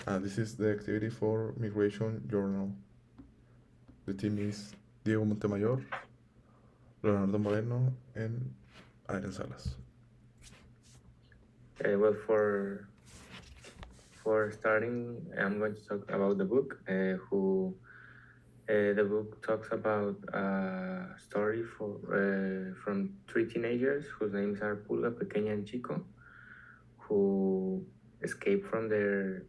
This is the activity for Migration Journal. The team is Diego Montemayor, Leonardo Moreno, and Adrian Salas. Well, for starting, I'm going to talk about the book. The book talks about a story from three teenagers whose names are Pulga, Pequeña, and Chico, who escaped from their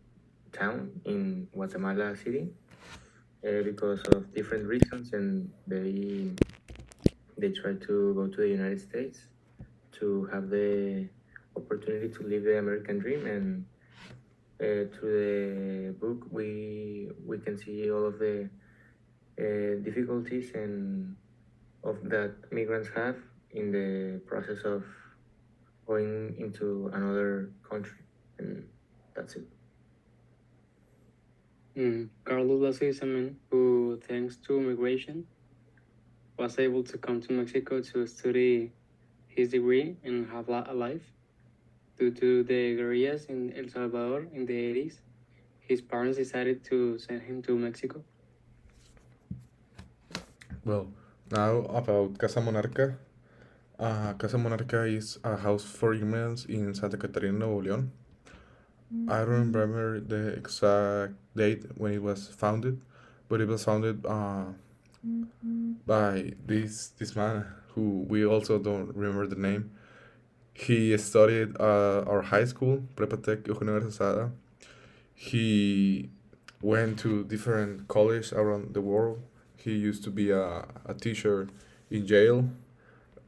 town in Guatemala City because of different reasons, and they try to go to the United States to have the opportunity to live the American dream. And through the book, we can see all of the difficulties and of that migrants have in the process of going into another country, and that's it. Carlos Lazo is a man who, thanks to migration, was able to come to Mexico to study his degree and have a life. Due to the guerrillas in El Salvador in the 80s, his parents decided to send him to Mexico. Well, now about Casa Monarca. Casa Monarca is a house for immigrants in Santa Catarina, Nuevo León. I don't remember the exact date when it was founded, but it was founded by this man who we also don't remember the name. He studied our high school, Prepatec Eugenio Garzazada. He went to different colleges around the world. He used to be a teacher in jail,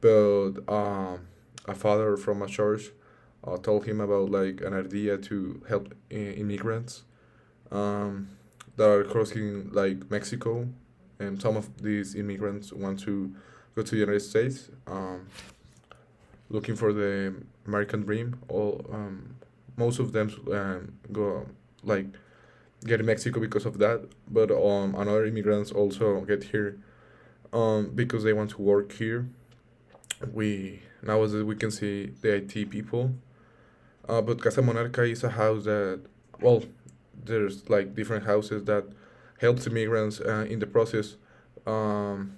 but a father from a church told him about like an idea to help immigrants um, that are crossing like Mexico, and some of these immigrants want to go to the United States, looking for the American dream. All most of them go like get in Mexico because of that, but another immigrants also get here because they want to work here. We nowadays we can see the IT people, but Casa Monarca is a house that, well, there's like different houses that helps immigrants in the process um,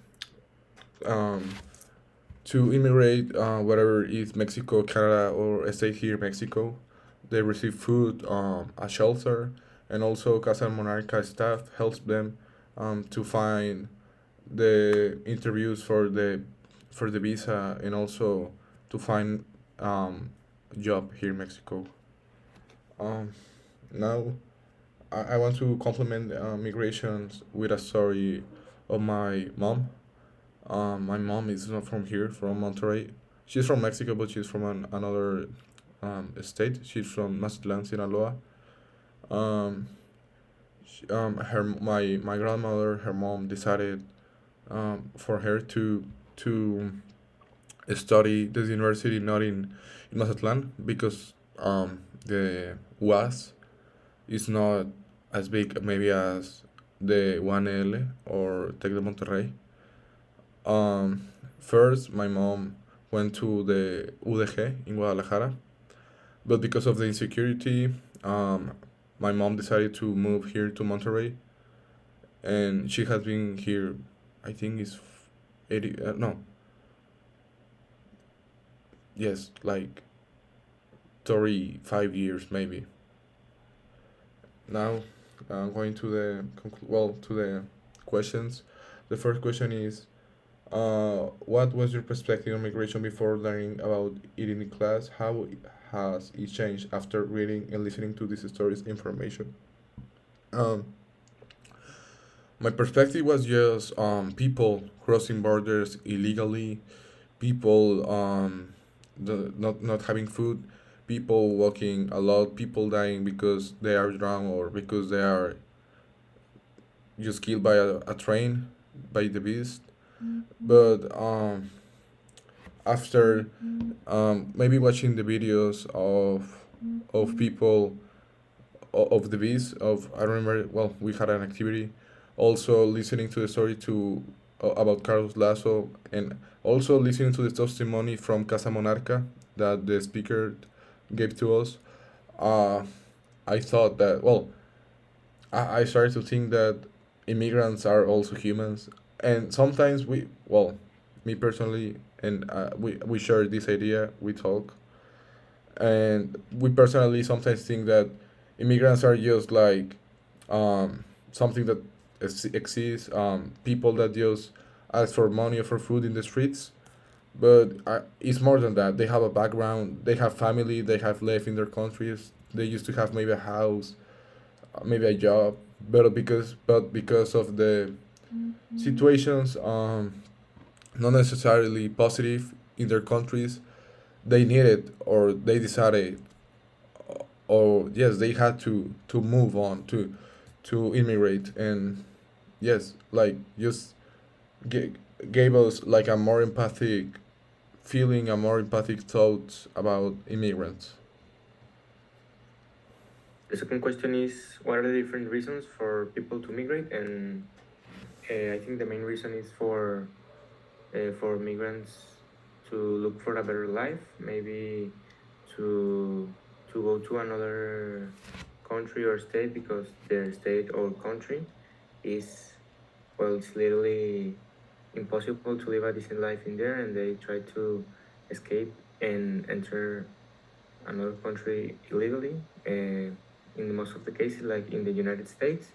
um, to immigrate, whether it's Mexico, Canada, or stay here, Mexico. They receive food, a shelter, and also Casa Monarca staff helps them to find the interviews for the visa, and also to find job here in Mexico. Um, Now I want to compliment migrations with a story of my mom. My mom is not from here, from Monterrey. She's from Mexico, but she's from another state. She's from Mazatlan, Sinaloa. Um, my grandmother, her mom decided for her to study this university not in Mazatlan because the UAS is not as big maybe as the 1L or Tec de Monterrey. First, my mom went to the UDG in Guadalajara, but because of the insecurity, my mom decided to move here to Monterrey, and she has been here. I think it's 80. No, yes, like 35 years maybe. Now, going to the to the questions. The first question is, what was your perspective on migration before learning about it in class? How has it changed after reading and listening to this story's information? Um, my perspective was just people crossing borders illegally, people not having food, people walking a lot, people dying because they are drowned or because they are just killed by a train, by the beast. But after maybe watching the videos of people of the beast of I remember, well, we had an activity, also listening to the story to about Carlos Lasso, and also listening to the testimony from Casa Monarca that the speaker gave to us. uh, I thought that, well, I started to think that immigrants are also humans, and sometimes well, me personally, and we share this idea. We talk, and we personally sometimes think that immigrants are just like something that exists, people that just ask for money or for food in the streets. But it's more than that. They have a background, they have family, they have lived in their countries. They used to have maybe a house, maybe a job, but because of the situations, not necessarily positive in their countries, they needed or they decided, or yes, they had to move on to immigrate, and yes, like just g- gave us like a more empathic feeling, a more empathic thoughts about immigrants. The second question is, what are the different reasons for people to migrate? And I think the main reason is for migrants to look for a better life, maybe to go to another country or state because their state or country is, well, it's literally impossible to live a decent life in there, and they try to escape and enter another country illegally. In most of the cases, like in the United States,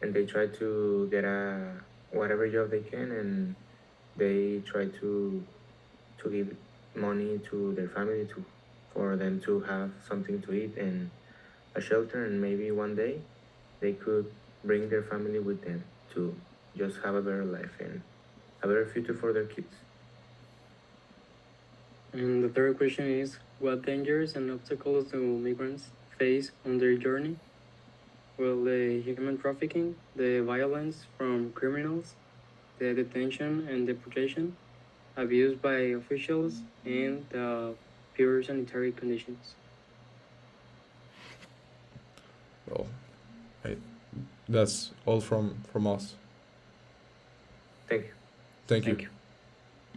and they try to get a whatever job they can, and they try to give money to their family to for them to have something to eat and a shelter, and maybe one day they could bring their family with them to just have a better life and a better future for their kids. And the third question is, what dangers and obstacles do migrants face on their journey? Well, the human trafficking, the violence from criminals, the detention and deportation, abuse by officials, and the poor sanitary conditions. Well, hey, that's all from us. Thank you. Thank Thank you. you.